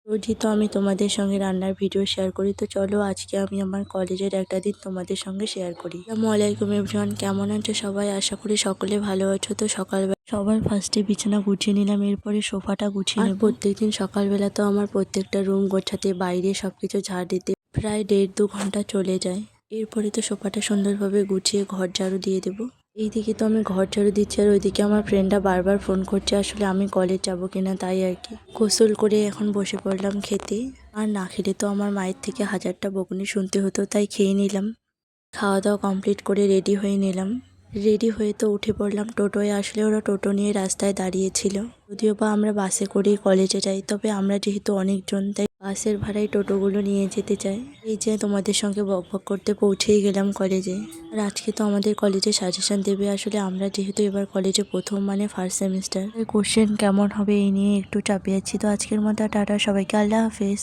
রোজই তো আমি তোমাদের সঙ্গে রান্নার ভিডিও শেয়ার করি, তো চলো আজকে আমি আমার কলেজের একটা দিন তোমাদের সঙ্গে শেয়ার করি। আসসালামু আলাইকুম এভরিওয়ান, কেমন আছো সবাই? আশা করি সকলে ভালো আছো। তো সকালবেলা সবার ফার্স্টে বিছানা গুছিয়ে নিলাম, এরপরে সোফাটা গুছিয়ে নেব। প্রত্যেকদিন সকালবেলা তো আমার প্রত্যেকটা রুম গোছাতে, বাইরে সবকিছু ঝাড় দিতে প্রায় 1.5-2 ঘন্টা চলে যায়। এরপরে তো সোফাটা সুন্দরভাবে গুছিয়ে ঘর ঝাড়ু দিয়ে দেবো। এইদিকে তো আমি ঘর ঝাড়ু দিচ্ছি আর ওইদিকে আমার ফ্রেন্ডরা বারবার ফোন করছে, আসলে আমি কলেজ যাবো কিনা তাই আর কি। গোসল করে এখন বসে পড়লাম খেতে। আর না খেলে তো আমার মায়ের থেকে 1000টা বকুনি শুনতে হতো, তাই খেয়ে নিলাম। খাওয়া দাওয়া কমপ্লিট করে রেডি হয়ে নিলাম। রেডি হয়ে তো উঠে পড়লাম টোটোয়। আসলে ওরা টোটো নিয়ে রাস্তায় দাঁড়িয়েছিল। যদিও বা আমরা বাসে করেই কলেজে যাই, তবে আমরা যেহেতু অনেকজন তাই বাসের ভাড়ায় টোটোগুলো নিয়ে যেতে চাই। এই যে তোমাদের সঙ্গে বকবক করতে পৌঁছেই গেলাম কলেজে। আর আজকে তো আমাদের কলেজে সাজেশন দেবে। আসলে আমরা যেহেতু এবার কলেজে প্রথম, মানে ফার্স্ট সেমিস্টার, কোশ্চেন কেমন হবে এই নিয়ে একটু চাপে আছি। তো আজকের মতো টাটা সবাইকে, আল্লাহ হাফেজ।